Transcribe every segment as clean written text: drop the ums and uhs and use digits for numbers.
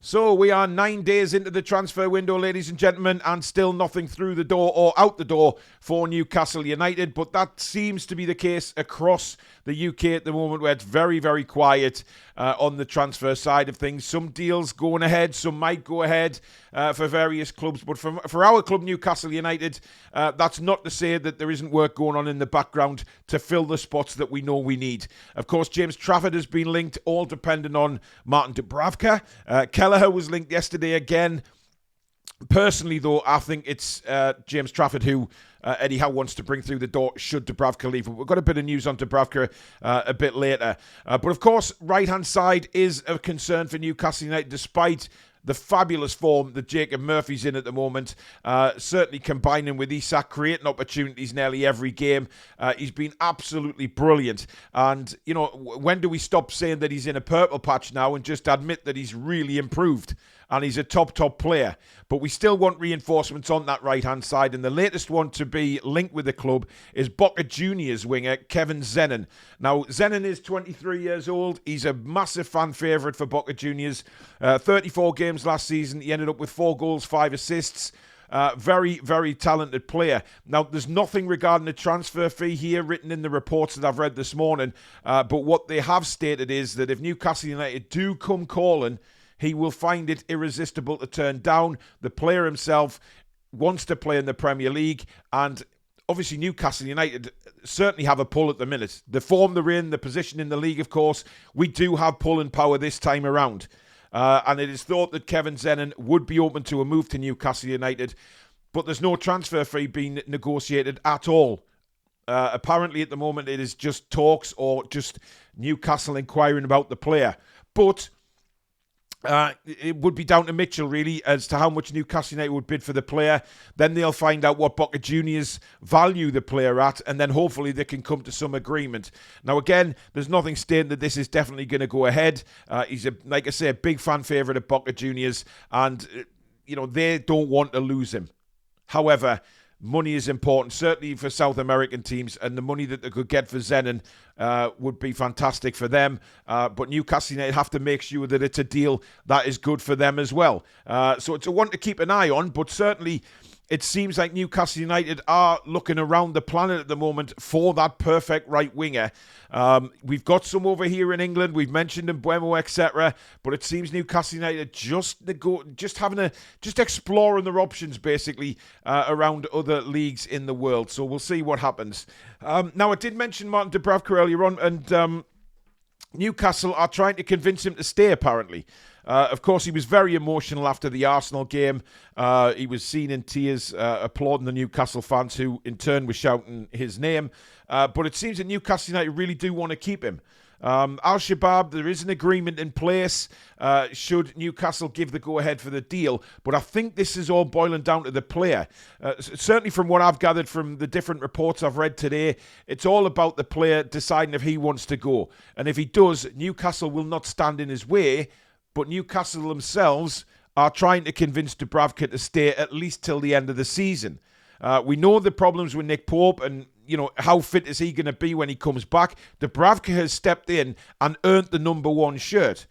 So we are 9 days into the transfer window, ladies and gentlemen, and still nothing through the door or out the door for Newcastle United. But that seems to be the case across the UK at the moment, where it's very, very quiet on the transfer side of things. Some deals going ahead, some might go ahead for various clubs. But for our club, Newcastle United, that's not to say that there isn't work going on in the background to fill the spots that we know we need. Of course, James Trafford has been linked, all dependent on Martin Dubravka. Kelleher was linked yesterday again. Personally, though, I think it's James Trafford who Eddie Howe wants to bring through the door should Dubravka leave. We've got a bit of news on Dubravka a bit later. But of course, right-hand side is a concern for Newcastle United, despite the fabulous form that Jacob Murphy's in at the moment. Certainly combining with Isak, creating opportunities nearly every game. He's been absolutely brilliant. And, you know, when do we stop saying that he's in a purple patch now and just admit that he's really improved? And he's a top player. But we still want reinforcements on that right-hand side. And the latest one to be linked with the club is Boca Juniors winger Kevin Zenon. Now, Zenon is 23 years old. He's a massive fan favourite for Boca Juniors. 34 games last season. He ended up with 4 goals, 5 assists. Very, very talented player. Now, there's nothing regarding the transfer fee here written in the reports that I've read this morning. But what they have stated is that if Newcastle United do come calling, he will find it irresistible to turn down. The player himself wants to play in the Premier League, and obviously Newcastle United certainly have a pull at the minute. The form they're in, the position in the league, of course, we do have pulling power this time around. And it is thought that Kevin Zenon would be open to a move to Newcastle United, but there's no transfer fee being negotiated at all. Apparently at the moment it is just talks or just Newcastle inquiring about the player. But it would be down to Mitchell, really, as to how much Newcastle United would bid for the player. Then they'll find out what Boca Juniors value the player at, and then hopefully they can come to some agreement. Now, again, there's nothing stating that this is definitely going to go ahead. He's, like I say, a big fan favourite at Boca Juniors, and they don't want to lose him. However, money is important, certainly for South American teams, and the money that they could get for Zenon would be fantastic for them. But Newcastle United have to make sure that it's a deal that is good for them as well. So it's a one to keep an eye on, but certainly it seems like Newcastle United are looking around the planet at the moment for that perfect right winger. We've got some over here in England. We've mentioned Mbeumo, etc. But it seems Newcastle United just exploring their options basically around other leagues in the world. So we'll see what happens. Now, I did mention Martin Dubravka earlier on, and Newcastle are trying to convince him to stay, apparently. Of course, he was very emotional after the Arsenal game. He was seen in tears applauding the Newcastle fans, who in turn were shouting his name. But it seems that Newcastle United really do want to keep him. Al-Shabaab, there is an agreement in place should Newcastle give the go-ahead for the deal. But I think this is all boiling down to the player. Certainly from what I've gathered from the different reports I've read today, it's all about the player deciding if he wants to go. And if he does, Newcastle will not stand in his way. But Newcastle themselves are trying to convince Dubravka to stay at least till the end of the season. We know the problems with Nick Pope, and how fit is he going to be when he comes back. Dubravka has stepped in and earned the number 1 shirt.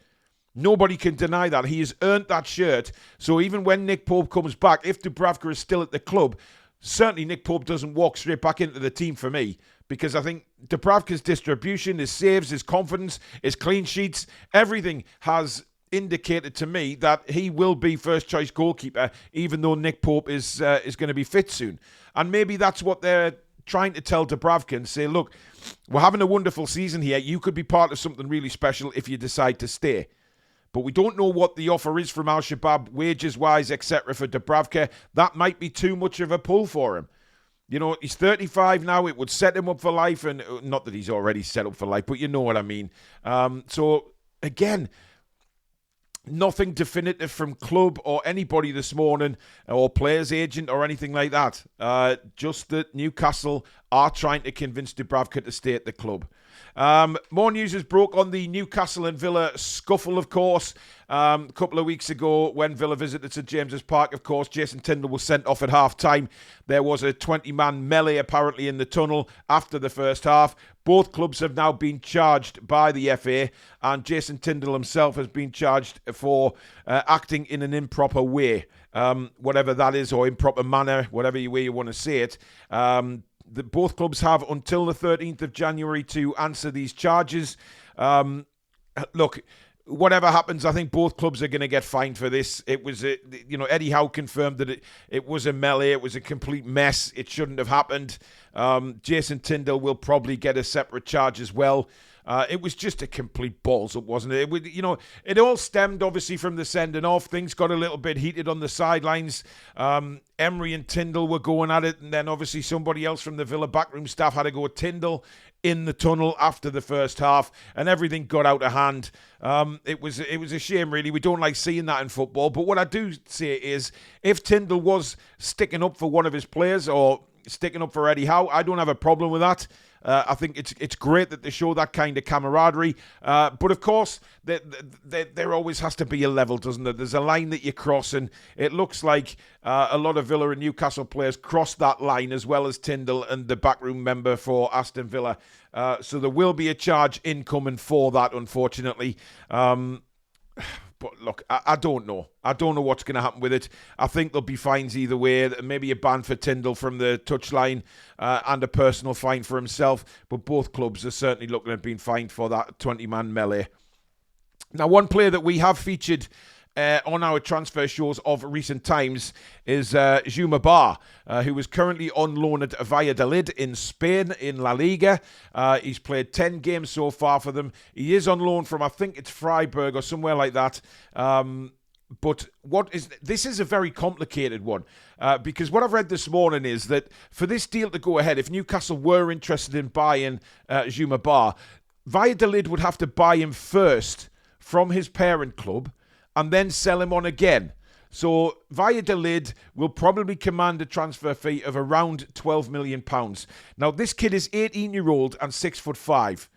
Nobody can deny that. He has earned that shirt. So even when Nick Pope comes back, if Dubravka is still at the club, certainly Nick Pope doesn't walk straight back into the team for me. Because I think Dubravka's distribution, his saves, his confidence, his clean sheets, everything has indicated to me that he will be first choice goalkeeper, even though Nick Pope is going to be fit soon. And maybe that's what they're trying to tell Dubravka and say, look, we're having a wonderful season here. You could be part of something really special if you decide to stay. But we don't know what the offer is from Al-Shabaab, wages-wise, etc. for Dubravka. That might be too much of a pull for him. He's 35 now. It would set him up for life. And not that he's already set up for life, but you know what I mean. So, again, nothing definitive from club or anybody this morning, or player's agent or anything like that. Just that Newcastle are trying to convince Dubravka to stay at the club. More news has broke on the Newcastle and Villa scuffle, of course. A couple of weeks ago, when Villa visited St James's Park, of course, Jason Tindall was sent off at half-time. There was a 20-man melee, apparently, in the tunnel after the first half. Both clubs have now been charged by the FA, and Jason Tindall himself has been charged for acting in an improper way, whatever that is, or improper manner, whatever way you want to say it. Both clubs have until the 13th of January to answer these charges. Look, whatever happens, I think both clubs are going to get fined for this. It was, Eddie Howe confirmed that it was a melee. It was a complete mess. It shouldn't have happened. Jason Tindall will probably get a separate charge as well. It was just a complete balls up, wasn't it? It all stemmed obviously from the sending off. Things got a little bit heated on the sidelines. Emery and Tindall were going at it, and then obviously somebody else from the Villa backroom staff had to go at Tindall in the tunnel after the first half, and everything got out of hand. It was a shame, really. We don't like seeing that in football. But what I do say is, if Tindall was sticking up for one of his players or sticking up for Eddie Howe, I don't have a problem with that. I think it's great that they show that kind of camaraderie. But of course, there always has to be a level, doesn't there? There's a line that you cross, and it looks like a lot of Villa and Newcastle players crossed that line, as well as Tindall and the backroom member for Aston Villa. So there will be a charge incoming for that, unfortunately. But look, I don't know. I don't know what's going to happen with it. I think there'll be fines either way. Maybe a ban for Tindall from the touchline and a personal fine for himself. But both clubs are certainly looking at being fined for that 20-man melee. Now, one player that we have featured on our transfer shows of recent times is Zuma Bah, who is currently on loan at Valladolid in Spain in La Liga. He's played 10 games so far for them. He is on loan from, I think it's Freiburg or somewhere like that. But this is a very complicated one, because what I've read this morning is that for this deal to go ahead, if Newcastle were interested in buying Jumah Bah, Valladolid would have to buy him first from his parent club and then sell him on again. So Valladolid will probably command a transfer fee of around £12 million. Now, this kid is 18-year-old and 6'5".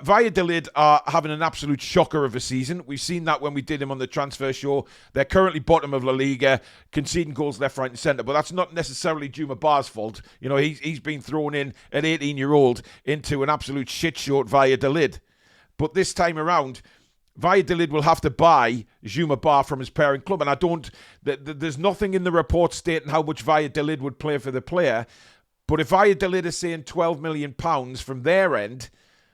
Valladolid are having an absolute shocker of a season. We've seen that when we did him on the transfer show. They're currently bottom of La Liga, conceding goals left, right and centre. But that's not necessarily Jumah Bah's fault. He's been thrown in at 18-year-old into an absolute shit show at Valladolid. But this time around, Valladolid will have to buy Zuma Bah from his parent club. And there's nothing in the report stating how much Valladolid would pay for the player. But if Valladolid are saying £12 million from their end,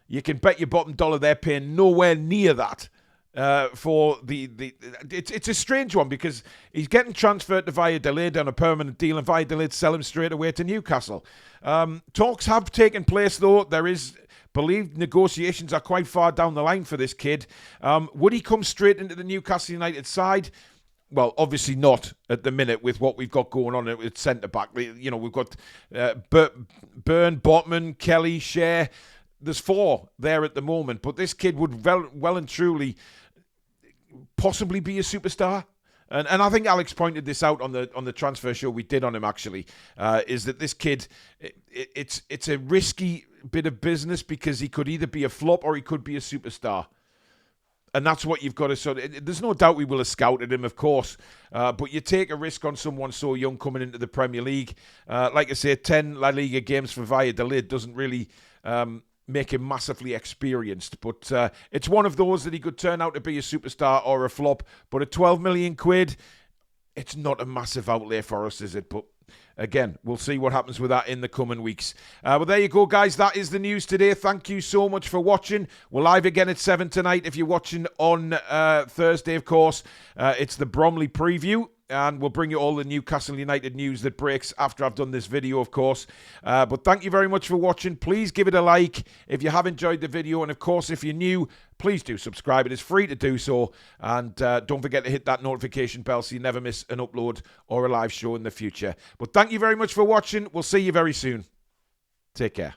you can bet your bottom dollar they're paying nowhere near that. It's a strange one, because he's getting transferred to Valladolid on a permanent deal, and Valladolid sell him straight away to Newcastle. Talks have taken place, though. There is believed negotiations are quite far down the line for this kid. Would he come straight into the Newcastle United side? Well, obviously not at the minute with what we've got going on at centre-back. We've got Byrne, Botman, Kelly, Shea. There's 4 there at the moment. But this kid would well and truly possibly be a superstar. And I think Alex pointed this out on the transfer show we did on him, actually, is that this kid, it's a risky bit of business, because he could either be a flop or he could be a superstar. And that's what you've got to there's no doubt we will have scouted him, of course, but you take a risk on someone so young coming into the Premier League. Like I say, 10 La Liga games for Valladolid doesn't really make him massively experienced, but it's one of those that he could turn out to be a superstar or a flop. But at 12 million quid, it's not a massive outlay for us, is it? But again, we'll see what happens with that in the coming weeks. Well, there you go, guys. That is the news today. Thank you so much for watching. We're live again at 7 tonight. If you're watching on Thursday, of course, it's the Bromley preview. And we'll bring you all the Newcastle United news that breaks after I've done this video, of course. But thank you very much for watching. Please give it a like if you have enjoyed the video. And, of course, if you're new, please do subscribe. It is free to do so. And don't forget to hit that notification bell so you never miss an upload or a live show in the future. But thank you very much for watching. We'll see you very soon. Take care.